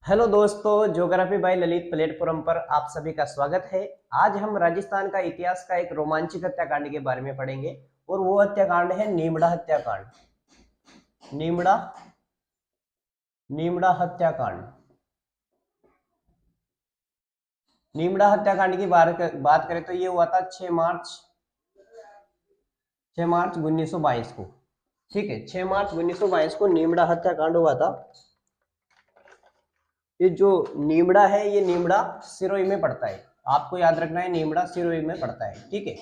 Hello दोस्तों, geography bye Lalit platform पर आप सभी का स्वागत है। आज हम राजस्थान का इतिहास का एक रोमांचक हत्याकांड के बारे में पढ़ेंगे और वो हत्याकांड है नीमड़ा हत्याकांड। नीमड़ा नीमड़ा हत्याकांड। नीमड़ा हत्याकांड की बात करें तो ये हुआ था 6 मार्च 1922 को। ठीक है, 6 मार्च 1922 को नीमड़ा हत्याकांड हुआ था। ये जो नीमड़ा है, ये नीमड़ा सिरोही में पड़ता है। आपको याद रखना है, नीमड़ा सिरोही में पड़ता है। ठीक है,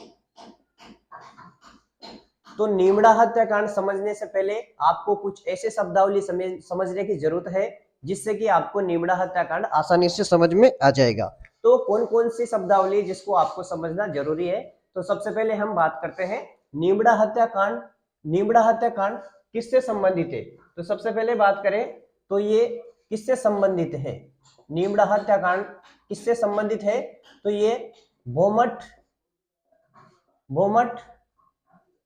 तो नीमड़ा हत्याकांड समझने से पहले आपको कुछ ऐसे शब्दावली समझने की जरूरत है जिससे कि आपको नीमड़ा हत्याकांड आसानी से समझ में आ जाएगा। तो कौन कौन सी शब्दावली जिसको आपको समझना जरूरी है, तो सबसे पहले हम बात करते हैं नीमड़ा हत्याकांड। नीमड़ा हत्याकांड किससे संबंधित है? तो सबसे पहले बात करें तो ये किससे संबंधित है? नीमड़ा हत्याकांड किससे संबंधित है? तो ये भोमट भोमट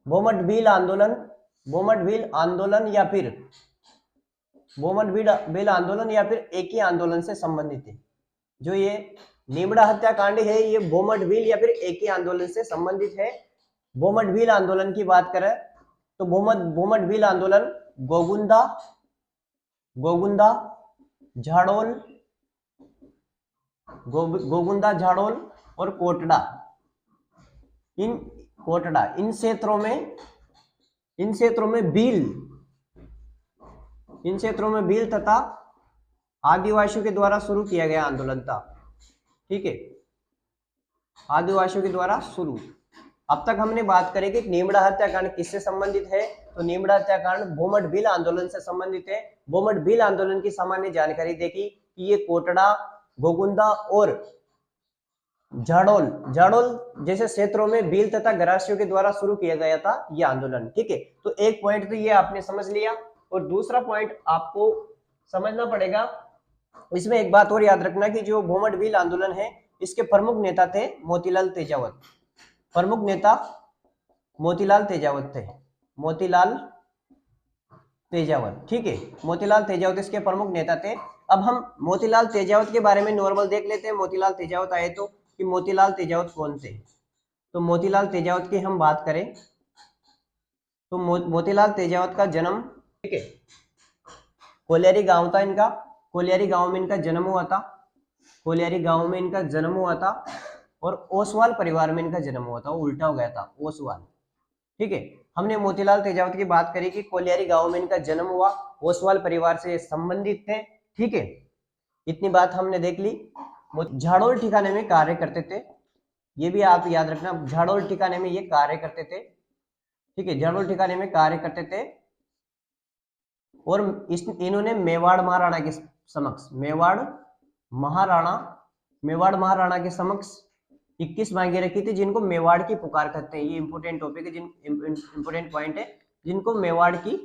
भोमट भील आंदोलन या फिर एक ही आंदोलन से संबंधित है। जो ये नीमड़ा हत्याकांड है, ये भोमट भील या फिर एक ही आंदोलन से संबंधित है। भोमट भील आंदोलन की बात करें तो भोमट भील आंदोलन गोगुंदा झाड़ोल और कोटड़ा, इन क्षेत्रों में भील तथा आदिवासियों के द्वारा शुरू किया गया आंदोलन था। ठीक है, आदिवासियों के द्वारा शुरू। अब तक हमने बात करी कि नीमड़ा हत्याकांड किससे संबंधित है? तो नीमड़ा हत्याकांड भोमट भील आंदोलन से संबंधित है। भोमट भील आंदोलन की सामान्य जानकारी देखी कि ये कोटड़ा, गोगुंदा और झाड़ोल जैसे क्षेत्रों में भील तथा गरासियों के द्वारा शुरू किया गया था यह आंदोलन। ठीक है, तो एक पॉइंट तो ये आपने समझ लिया। और दूसरा पॉइंट आपको समझना पड़ेगा, इसमें एक बात और याद रखना कि जो भोमट भील आंदोलन है, इसके प्रमुख नेता थे मोतीलाल तेजावत। प्रमुख नेता मोतीलाल तेजावत थे। ठीक है, मोतीलाल तेजावत इसके प्रमुख नेता थे। अब हम मोतीलाल तेजावत के बारे में नॉर्मल देख लेते हैं। मोतीलाल तेजावत आए तो कि मोतीलाल तेजावत कौन थे? तो मोतीलाल तेजावत की हम बात करें तो मोतीलाल तेजावत का जन्म, ठीक है, कोलियारी गांव था इनका। कोलियारी गांव में इनका जन्म हुआ था। और ओसवाल परिवार में इनका जन्म हुआ था। उल्टा हो गया था, ओसवाल। ठीक है, हमने मोतीलाल तेजावत की बात करी कि कोलियारी गांव में इनका जन्म हुआ, ओसवाल परिवार से संबंधित थे। ठीक है, इतनी बात हमने देख ली। झाड़ोल ठिकाने में कार्य करते थे, ये भी आप याद रखना। झाड़ोल ठिकाने में ये कार्य करते थे। ठीक है, झाड़ोल ठिकाने में कार्य करते थे। और इन्होंने मेवाड़ महाराणा के समक्ष मेवाड़ महाराणा के समक्ष 21 मांगे रखी थी, जिनको मेवाड़ की पुकार कहते हैं। ये इंपोर्टेंट टॉपिक है, इंपोर्टेंट पॉइंट है, जिनको मेवाड़ की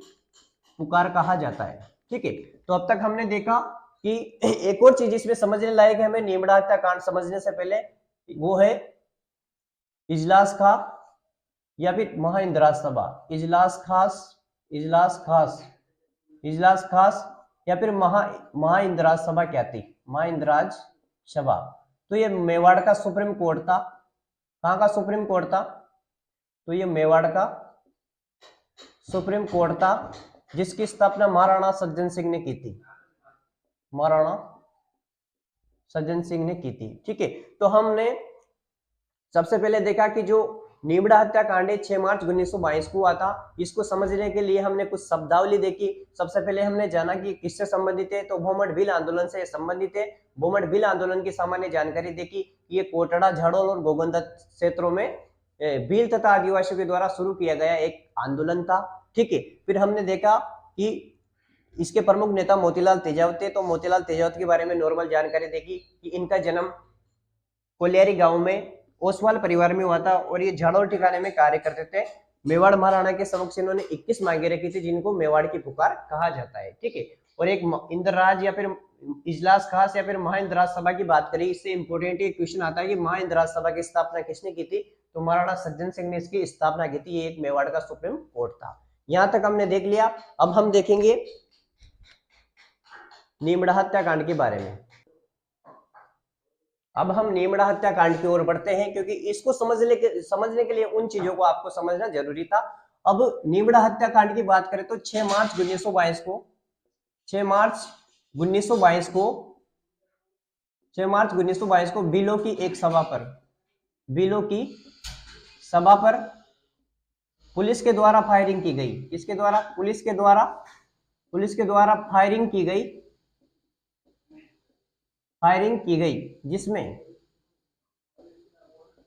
पुकार कहा जाता है। ठीक है, तो अब तक हमने देखा कि एक और चीज इसमें समझने लायक है हमें नीमड़ा हत्याकांड समझने से पहले, वो है इजलास खां या फिर महाइंद्राज सभा। इजलास खास या फिर महाइंद्राज सभा क्या थी? महाइंद्राज सभा। तो ये मेवाड़ का सुप्रीम कोर्ट था। कहां का सुप्रीम कोर्ट था? तो ये मेवाड़ का सुप्रीम कोर्ट था, जिसकी स्थापना महाराणा सज्जन सिंह ने की थी। ठीक है, तो हमने सबसे पहले देखा कि जो नीमड़ा हत्याकांड 6 मार्च 1922 को हुआ था। इसको समझने के लिए हमने कुछ शब्दावली देखी। सबसे पहले हमने जाना कि किससे संबंधित है, तो भोमट भील आंदोलन से संबंधित है। भोमट भील आंदोलन की सामान्य जानकारी देखी, ये कोटड़ा, झाड़ोल और गोगंदा क्षेत्रों में भील तथा आदिवासियों के द्वारा शुरू किया गया एक आंदोलन था। ठीक है, फिर हमने देखा कि इसके प्रमुख नेता मोतीलाल तेजावत थे। तो मोतीलाल तेजावत के बारे में नॉर्मल जानकारी देखी कि इनका जन्म कोलियारी गांव में ओसवाल परिवार में हुआ था और ये झाड़ोल ठिकाने में कार्य करते थे। मेवाड़ महाराणा के समक्ष इन्होंने 21 मांगे रखी थी, जिनको मेवाड़ की पुकार कहा जाता है। ठीक है, और एक इंद्रराज या फिर इजलास खास या फिर महाइंद्राज सभा की बात करें, इससे इंपोर्टेंट एक क्वेश्चन आता है कि महाइंद्राज सभा की स्थापना किसने की थी? तो महाराणा सज्जन सिंह ने इसकी स्थापना की थी। ये एक मेवाड़ का सुप्रीम कोर्ट था। यहां तक हमने देख लिया। अब हम देखेंगे नीमड़ा हत्याकांड के बारे में। अब हम नीमड़ा हत्याकांड की ओर बढ़ते हैं, क्योंकि इसको समझने के लिए उन चीजों को आपको समझना जरूरी था। अब नीमड़ा हत्याकांड की बात करें तो 6 मार्च 1922 को 6 मार्च 1922 को 6 मार्च 1922 को बिलो की एक सभा पर पुलिस के द्वारा फायरिंग की गई। किसके द्वारा? पुलिस के द्वारा फायरिंग की गई,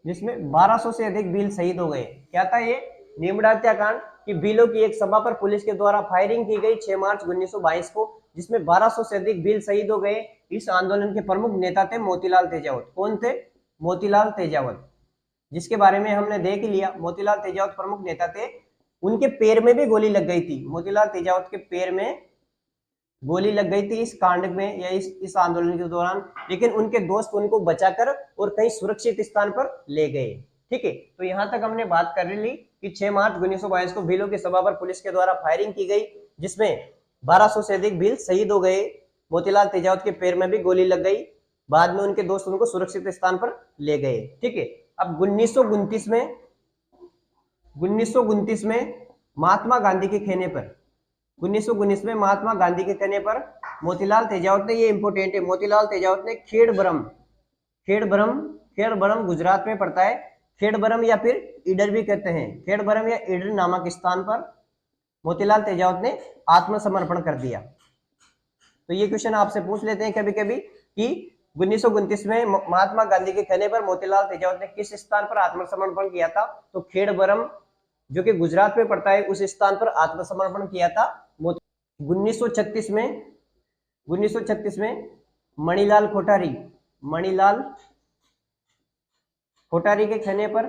जिसमें 1200 से अधिक भील शहीद हो गए। क्या था ये? नीमड़ा हत्याकांड कि बिलो की एक सभा पर पुलिस के द्वारा फायरिंग की गई 6 मार्च 1922 को, जिसमें 1200 से अधिक भील शहीद हो गए। इस आंदोलन के प्रमुख नेता थे मोतीलाल तेजावत। कौन थे? मोतीलाल तेजावत, जिसके बारे में हमने देख लिया। मोतीलाल तेजावत प्रमुख नेता थे। उनके पैर में भी गोली लग गई थी। मोतीलाल तेजावत के पैर में गोली लग गई थी इस कांड में या इस आंदोलन के दौरान, लेकिन उनके दोस्त उनको बचाकर और कहीं सुरक्षित स्थान पर ले गए। ठीक है, तो यहां तक हमने बात कर ली कि 6 मार्च 1922 को भीलों की सभा पर पुलिस के द्वारा फायरिंग की गई, जिसमें 1200 से अधिक भील शहीद हो गए। मोतीलाल तेजावत के पैर में भी गोली लग गई। बाद में उनके दोस्त उनको सुरक्षित स्थान पर ले गए। ठीक है, अब 1929 में महात्मा गांधी के कहने पर 1919 में महात्मा गांधी के कहने पर मोतीलाल तेजावत ने, ये इंपोर्टेंट है, मोतीलाल तेजावत ने खेड़ब्रह्म गुजरात में पड़ता है। खेड़ब्रह्म या फिर ईडर भी कहते हैं। खेड़ब्रह्म या ईडर नामक स्थान पर मोतीलाल तेजावत ने आत्मसमर्पण कर दिया। तो ये क्वेश्चन आपसे पूछ लेते हैं कभी कभी कि 1929 में महात्मा गांधी के कहने पर मोतीलाल तेजावत ने किस स्थान पर आत्मसमर्पण किया था? तो खेड़ब्रह्म जो कि गुजरात में पड़ता है उस स्थान पर आत्मसमर्पण किया था। 1936 में मणिलाल कोठारी के कहने पर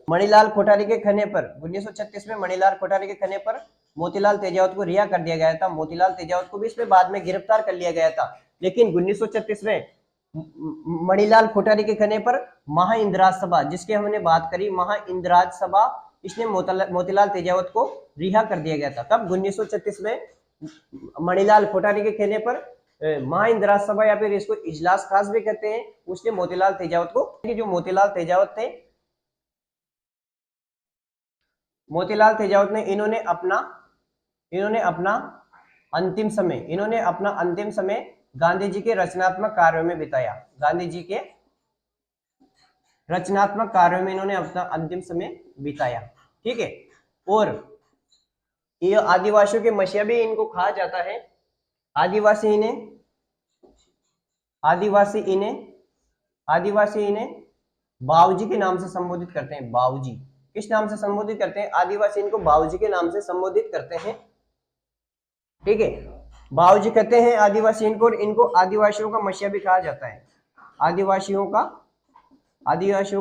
1936 में मणिलाल कोठारी के कहने पर मोतीलाल तेजावत को रिहा कर दिया गया था। मोतीलाल तेजावत को भी इसमें बाद में गिरफ्तार कर लिया गया था, लेकिन 1936 में मणिलाल कोठारी के कहने पर महाइंद्राज सभा, जिसकी हमने बात करी, महाइंद्राज सभा, इसने मोतीलाल तेजावत को रिहा कर दिया गया था। तब 1936 में मणिलाल कोठारी के कहने पर महाइंद्राज सभा या फिर इसको इजलास खास भी कहते हैं, उसने मोतीलाल तेजावत को, जो मोतीलाल तेजावत ने इन्होंने अपना अंतिम समय गांधी जी के रचनात्मक कार्यों में बिताया। इन्होंने अपना अंतिम समय बिताया। ठीक है, और ये आदिवासियों के मसीहा भी इनको कहा जाता है। आदिवासी इन्हें बाबूजी के नाम से संबोधित करते हैं। बाबूजी किस नाम से संबोधित करते हैं? आदिवासी इनको बाबूजी के नाम से संबोधित करते हैं। ठीक है, बाबूजी कहते हैं आदिवासी इनको आदिवासियों का मसीहा भी कहा जाता है। आदिवासियों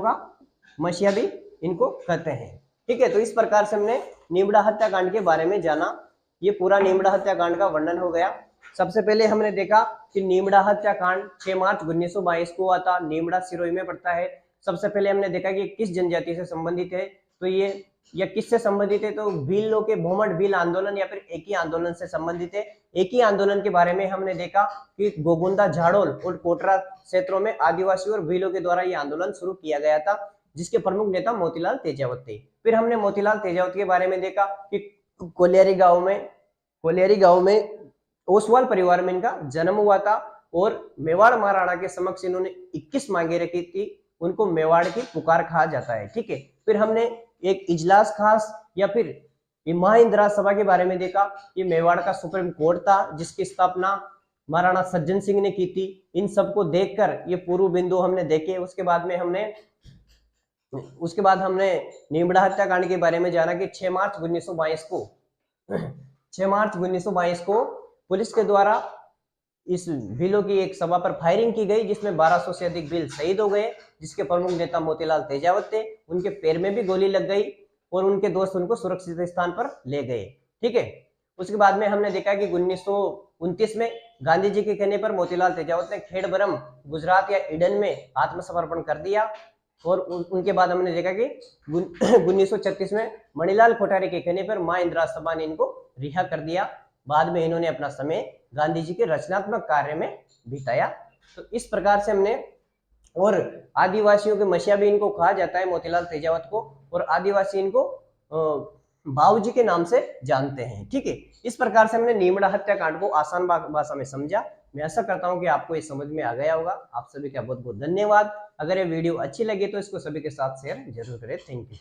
का मसीहा भी इनको कहते हैं। ठीक है, तो इस प्रकार से हमने नीमड़ा हत्याकांड के बारे में जाना। ये पूरा नीमड़ा हत्याकांड का वर्णन हो गया। सबसे पहले हमने देखा कि नीमड़ा हत्याकांड 6 मार्च 1922 को हुआ था। नीमड़ा सिरोही में पड़ता है। सबसे पहले हमने देखा कि किस जनजाति से संबंधित है, तो ये या किससे संबंधित है? तो भील लोग के भोमट भील आंदोलन या फिर एक ही आंदोलन से संबंधित है। एक ही आंदोलन के बारे में हमने देखा कि गोगुंदा, झाड़ोल और कोटरा क्षेत्रों में आदिवासियों और भीलों के द्वारा यह आंदोलन शुरू किया गया था, जिसके प्रमुख नेता मोतीलाल तेजावत थे। फिर हमने मोतीलाल तेजावत के बारे में देखा कि कोलियारी गांव में ओसवाल परिवार में इनका जन्म हुआ था और मेवाड़ महाराणा के समक्ष इन्होंने 21 मांगे रखी थी। उनको मेवाड़ की पुकार कहा जाता है। ठीक है, फिर हमने एक इजलास खास या फिर महाइंद्रा सभा के बारे में देखा। ये मेवाड़ का सुप्रीम कोर्ट था, जिसकी स्थापना महाराणा सज्जन सिंह ने की थी। इन सबको देखकर ये पूर्व बिंदु हमने देखे। उसके बाद हमने नीमड़ा हत्याकांड के बारे में जाना कि 6 मार्च 1922 को पुलिस के द्वारा इस भीलों की एक सभा पर फायरिंग की गई, जिसमें 1200 से अधिक भील शहीद हो गए, जिसके प्रमुख नेता मोतीलाल तेजावत थे। उनके पैर में भी गोली लग गई और उनके दोस्त उनको सुरक्षित स्थान पर ले गए। ठीक है, उसके बाद में हमने देखा कि 1929 में गांधी जी के कहने पर मोतीलाल तेजावत ने खेड़ब्रह्म गुजरात या ईडन में आत्मसमर्पण कर दिया। और उनके बाद हमने देखा कि 1936 में मणिलाल कोठारी के कहने पर मां इंदिरा सभा ने इनको रिहा कर दिया। बाद में इन्होंने अपना समय गांधी जी के रचनात्मक कार्य में बिताया। तो इस प्रकार से हमने, और आदिवासियों के मसीहा भी इनको कहा जाता है, मोतीलाल तेजावत को, और आदिवासी इनको बाबूजी के नाम से जानते हैं। ठीक है, इस प्रकार से हमने नीमड़ा हत्याकांड को आसान भाषा में समझा। मैं आशा करता हूं कि आपको ये समझ में आ गया होगा। आप सभी का बहुत बहुत धन्यवाद। अगर ये वीडियो अच्छी लगी तो इसको सभी के साथ शेयर जरूर करें। Thank you.